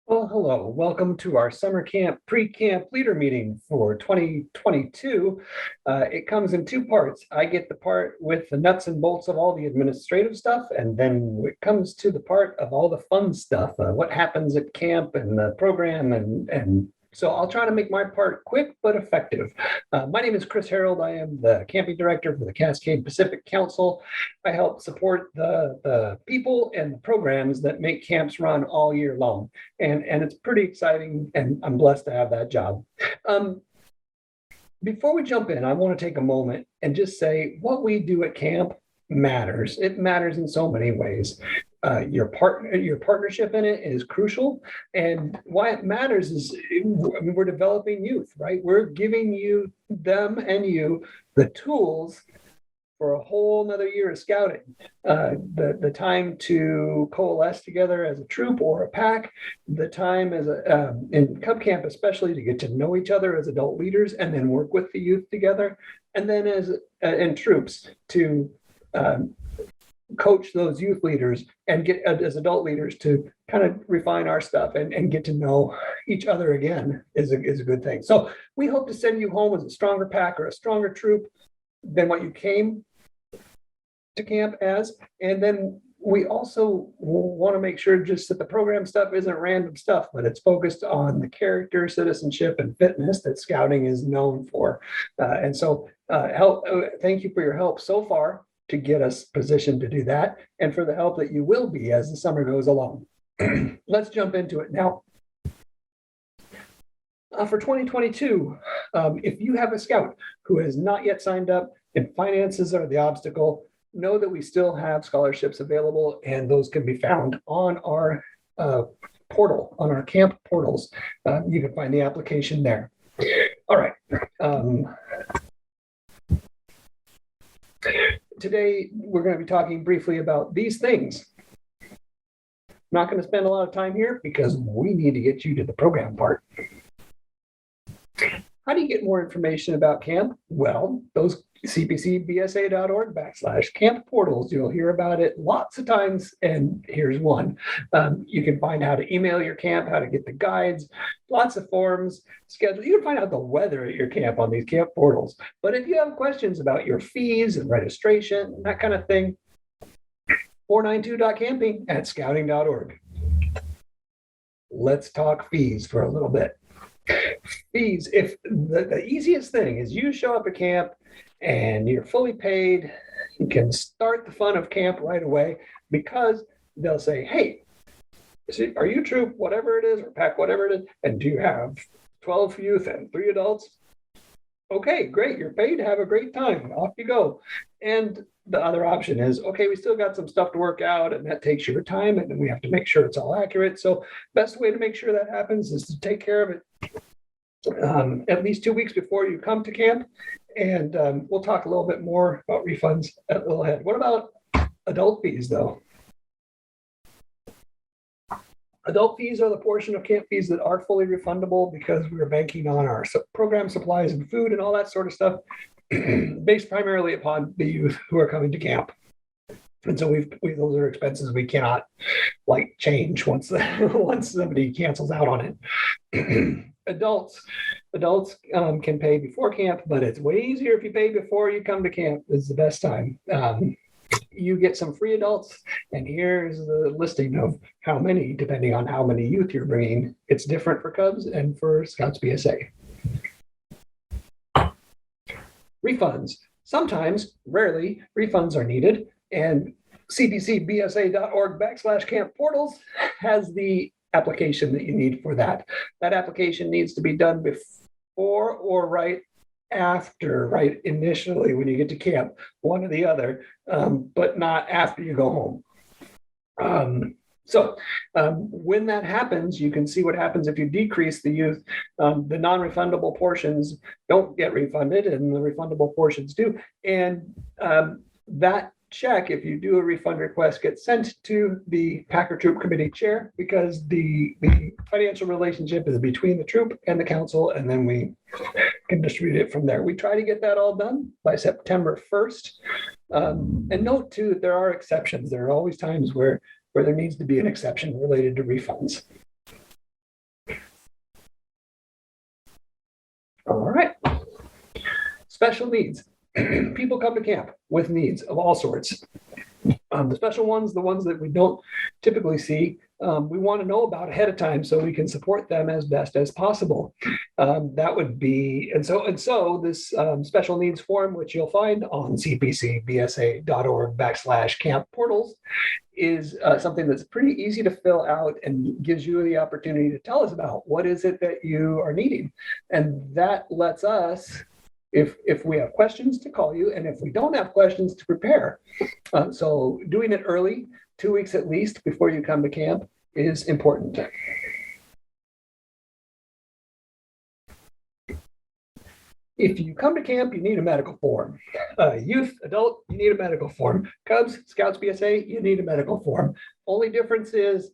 Well, hello. Welcome to our summer camp pre-camp leader meeting for 2022. It comes in two parts. I get the part with the nuts and bolts of all the administrative stuff, and then it comes to the part of all the fun stuff, what happens at camp and the program, and so I'll try to make my part quick but effective. My name is Chris Harold. I am the camping director for the Cascade Pacific Council. I help support the people and the programs that make camps run all year long. And it's pretty exciting, and I'm blessed to have that job. Um, Before we jump in, I want to take a moment and just say what we do at camp matters. It matters in so many ways. Your partnership in it is crucial, and why it matters is, I mean, we're developing youth, right? We're giving you them and you the tools for a whole another year of scouting. The time to coalesce together as a troop or a pack, the time as in Cub Camp especially to get to know each other as adult leaders and then work with the youth together, and then as in troops to coach those youth leaders and get as adult leaders to kind of refine our stuff and get to know each other again is a good thing. So we hope to send you home as a stronger pack or a stronger troop than what you came to camp as. And then we also want to make sure just that the program stuff isn't random stuff, but it's focused on the character, citizenship, and fitness that scouting is known for. Thank you for your help so far to get us positioned to do that, and for the help that you will be as the summer goes along. Let's jump into it now. For 2022, if you have a scout who has not yet signed up and finances are the obstacle, know that we still have scholarships available, and those can be found on our portal, on our camp portals. You can find the application there. All right. Today, we're going to be talking briefly about these things. I'm not going to spend a lot of time here because we need to get you to the program part. How do you get more information about camp? Well, those cpcbsa.org/camp portals, you'll hear about it lots of times, and here's one. You can find how to email your camp, how to get the guides, lots of forms, schedule. You can find out the weather at your camp on these camp portals. But if you have questions about your fees and registration, that kind of thing, 492.camping@scouting.org. Let's talk fees for a little bit. Fees, if the easiest thing is you show up at camp and you're fully paid, you can start the fun of camp right away, because they'll say, hey, are you troop whatever it is or pack whatever it is, and do you have 12 youth and 3 adults? Okay, great, you're paid, have a great time, off you go. And the other option is, okay, we still got some stuff to work out, and that takes your time, and we have to make sure it's all accurate. So best way to make sure that happens is to take care of it at least 2 weeks before you come to camp. And we'll talk a little bit more about refunds a little ahead. What about adult fees, though? Adult fees are the portion of camp fees that are fully refundable, because we're banking on our program supplies and food and all that sort of stuff, based primarily upon the youth who are coming to camp. And so those are expenses we cannot change once somebody cancels out on it. Adults can pay before camp, but it's way easier if you pay before you come to camp. Is the best time. You get some free adults, and here's the listing of how many, depending on how many youth you're bringing. It's different for Cubs and for Scouts BSA. Refunds. Sometimes, rarely, refunds are needed, and cpcbsa.org/camp portals has the application that you need for that. That application needs to be done before or right after, right initially when you get to camp, one or the other, but not after you go home. When that happens, you can see what happens if you decrease the youth. The non-refundable portions don't get refunded, and the refundable portions do. And that check, if you do a refund request, gets sent to the Packer Troop Committee chair, because the financial relationship is between the troop and the council, and then we can distribute it from there. We try to get that all done by September 1st. And note too that there are exceptions. There are always times where there needs to be an exception related to refunds. special needs. People come to camp with needs of all sorts. The special ones, the ones that we don't typically see, we want to know about ahead of time so we can support them as best as possible. That would be, and so this special needs form, which you'll find on cpcbsa.org/camp portals, is something that's pretty easy to fill out and gives you the opportunity to tell us about what is it that you are needing. And that lets us, if we have questions, to call you, and if we don't have questions, to prepare. So doing it early, 2 weeks at least before you come to camp, is important. If you come to camp, you need a medical form. Youth, adult, you need a medical form. Cubs, Scouts, BSA, you need a medical form. Only difference is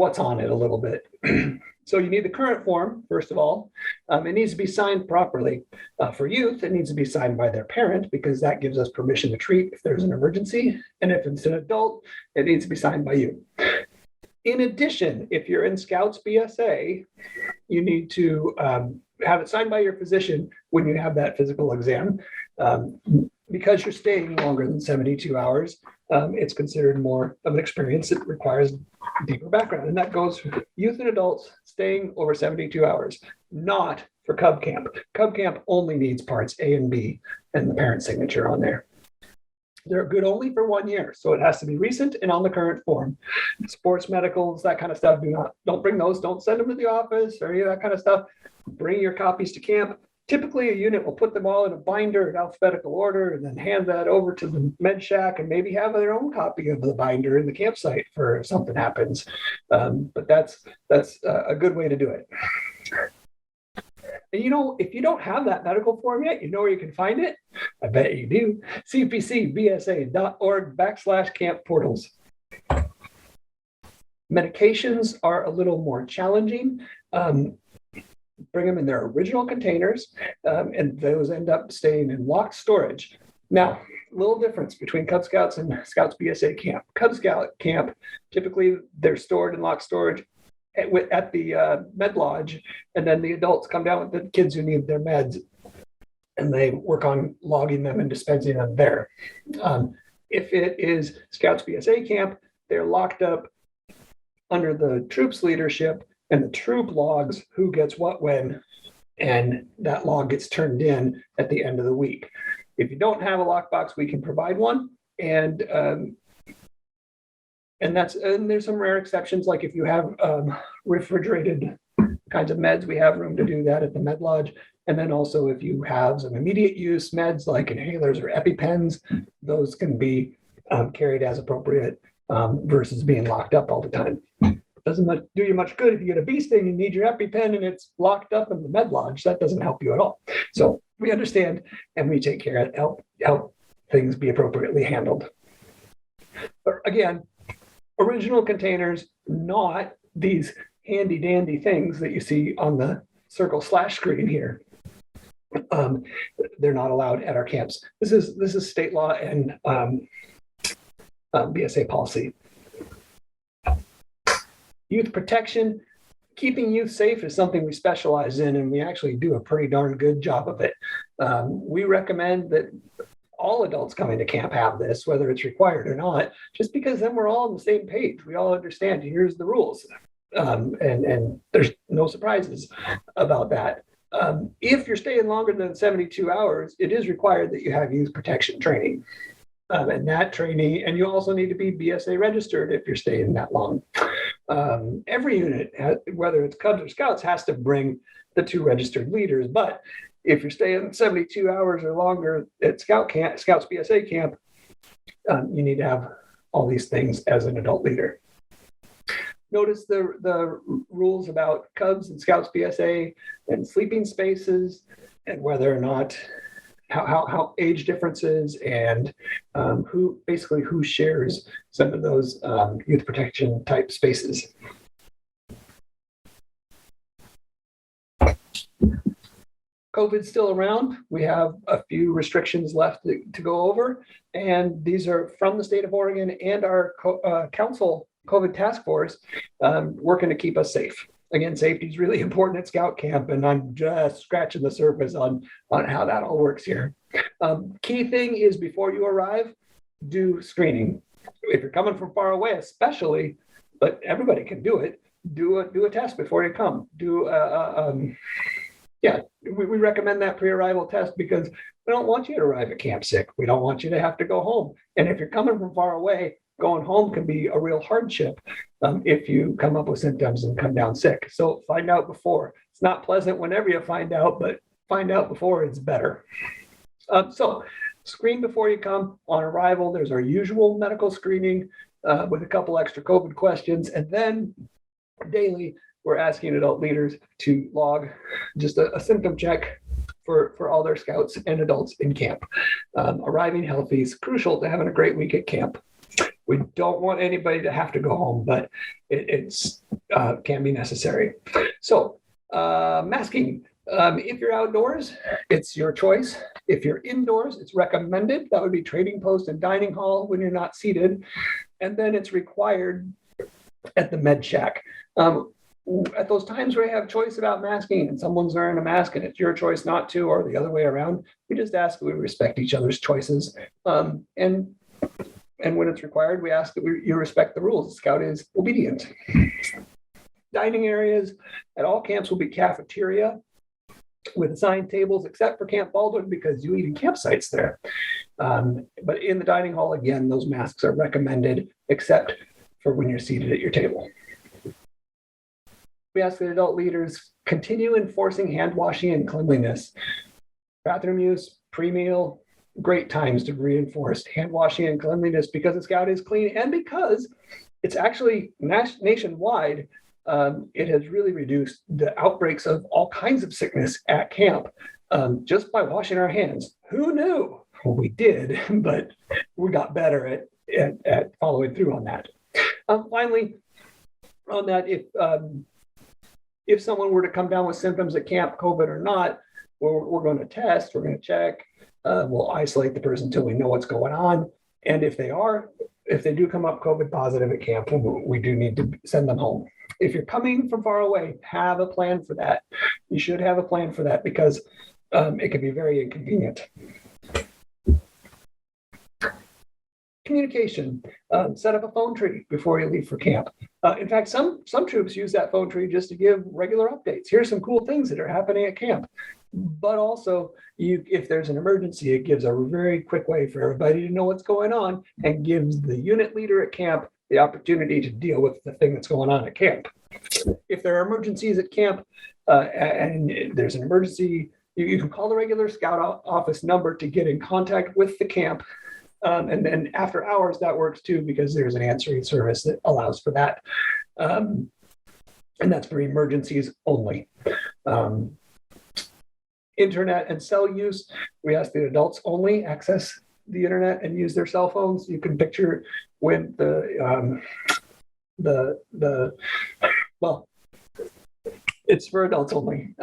what's on it a little bit. So you need the current form, first of all. It needs to be signed properly. For youth, it needs to be signed by their parent because that gives us permission to treat if there's an emergency. And if it's an adult, it needs to be signed by you. In addition, if you're in Scouts BSA, you need to have it signed by your physician when you have that physical exam. Because you're staying longer than 72 hours, it's considered more of an experience that requires deeper background. And that goes for youth and adults staying over 72 hours, not for Cub Camp. Cub Camp only needs parts A and B and the parent signature on there. They're good only for 1 year, so it has to be recent and on the current form. Sports medicals, that kind of stuff, don't bring those. Don't send them to the office or any of that kind of stuff. Bring your copies to camp. Typically, a unit will put them all in a binder in alphabetical order and then hand that over to the med shack and maybe have their own copy of the binder in the campsite for if something happens. But that's a good way to do it. And if you don't have that medical form yet, you know where you can find it? I bet you do. cpcbsa.org/camp portals. Medications are a little more challenging. Bring them in their original containers, and those end up staying in locked storage. Now, a little difference between Cub Scouts and Scouts BSA camp. Cub Scout camp, typically they're stored in locked storage at the med lodge, and then the adults come down with the kids who need their meds, and they work on logging them and dispensing them there. If it is Scouts BSA camp, they're locked up under the troops leadership, and the troop logs who gets what when, and that log gets turned in at the end of the week. If you don't have a lockbox, we can provide one, and there's some rare exceptions, like if you have refrigerated kinds of meds, we have room to do that at the med lodge. And then also if you have some immediate use meds like inhalers or EpiPens, those can be carried as appropriate versus being locked up all the time. Doesn't do you much good if you get a bee sting and need your EpiPen and it's locked up in the med lodge. That doesn't help you at all. So we understand and we take care of help things be appropriately handled. But again, original containers, not these handy dandy things that you see on the circle / screen here. They're not allowed at our camps. This is state law and BSA policy. Youth protection, keeping youth safe is something we specialize in, and we actually do a pretty darn good job of it. We recommend that all adults coming to camp have this, whether it's required or not, just because then we're all on the same page. We all understand, here's the rules. And there's no surprises about that. If you're staying longer than 72 hours, it is required that you have youth protection training. And that training, and you also need to be BSA registered if you're staying that long. Every unit, whether it's Cubs or Scouts, has to bring the 2 registered leaders. But if you're staying 72 hours or longer at Scouts BSA camp, you need to have all these things as an adult leader. Notice the rules about Cubs and Scouts BSA and sleeping spaces and whether or not how age differences and who shares some of those youth protection type spaces. COVID's still around. We have a few restrictions left to go over, and these are from the state of Oregon and our council COVID task force working to keep us safe. Again, safety is really important at Scout Camp, and I'm just scratching the surface on how that all works here. Key thing is before you arrive, do screening. If you're coming from far away, especially, but everybody can do it. Do a test before you come. We recommend that pre-arrival test because we don't want you to arrive at camp sick. We don't want you to have to go home. And if you're coming from far away, going home can be a real hardship if you come up with symptoms and come down sick. So find out before. It's not pleasant whenever you find out, but find out before, it's better. So screen before you come. On arrival, there's our usual medical screening with a couple extra COVID questions. And then daily, we're asking adult leaders to log just a symptom check for all their scouts and adults in camp. Arriving healthy is crucial to having a great week at camp. We don't want anybody to have to go home, but it can be necessary. So masking. If you're outdoors, it's your choice. If you're indoors, it's recommended. That would be trading post and dining hall when you're not seated. And then it's required at the med shack. At those times where you have choice about masking and someone's wearing a mask and it's your choice not to, or the other way around, we just ask that we respect each other's choices. And when it's required, we ask that you respect the rules. The Scout is obedient. Dining areas at all camps will be cafeteria with assigned tables, except for Camp Baldwin because you eat in campsites there. But in the dining hall, again, those masks are recommended, except for when you're seated at your table. We ask that adult leaders continue enforcing hand washing and cleanliness. Bathroom use, pre-meal, great times to reinforce hand washing and cleanliness because the Scout is clean and because it's actually nationwide. It has really reduced the outbreaks of all kinds of sickness at camp just by washing our hands. Who knew? Well, we did, but we got better at following through on that. Finally, on that, if someone were to come down with symptoms at camp, COVID or not, we're going to test, we're going to check, we'll isolate the person until we know what's going on. And if they do come up COVID positive at camp, we do need to send them home. If you're coming from far away, have a plan for that. You should have a plan for that because it can be very inconvenient. Communication. Set up a phone tree before you leave for camp. In fact, some troops use that phone tree just to give regular updates. Here's some cool things that are happening at camp. But also, if there's an emergency, it gives a very quick way for everybody to know what's going on and gives the unit leader at camp the opportunity to deal with the thing that's going on at camp. If there are emergencies at camp and there's an emergency, you can call the regular Scout office number to get in contact with the camp. And then after hours, that works too, because there's an answering service that allows for that. And that's for emergencies only. Internet and cell use, we ask that adults only access the internet and use their cell phones. You can picture when it's for adults only.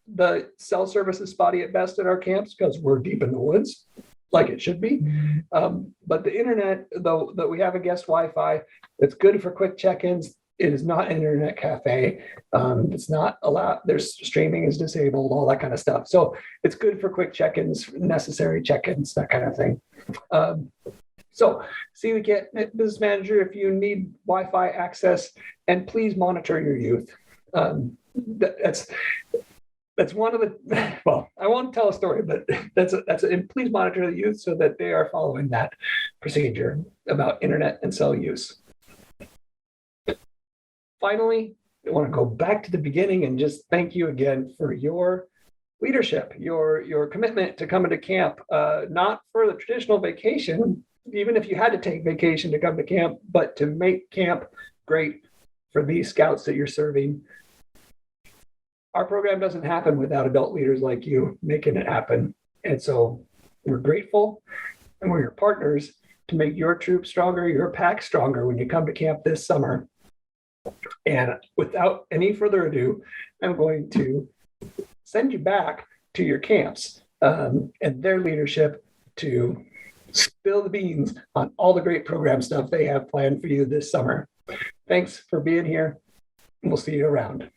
The cell service is spotty at best at our camps because we're deep in the woods, like it should be. But the internet, though that we have a guest Wi-Fi, it's good for quick check-ins. It is not an internet cafe. It's not allowed. There's streaming is disabled, all that kind of stuff. So it's good for quick check-ins, necessary check-ins, that kind of thing. So see the business manager if you need Wi-Fi access, and please monitor your youth. That's one of the, well, I won't tell a story, but please monitor the youth so that they are following that procedure about internet and cell use. Finally, I want to go back to the beginning and just thank you again for your leadership, your commitment to coming to camp, not for the traditional vacation, even if you had to take vacation to come to camp, but to make camp great for these scouts that you're serving. Our program doesn't happen without adult leaders like you making it happen. And so we're grateful, and we're your partners to make your troop stronger, your pack stronger when you come to camp this summer. And without any further ado, I'm going to send you back to your camps and their leadership to spill the beans on all the great program stuff they have planned for you this summer. Thanks for being here. We'll see you around.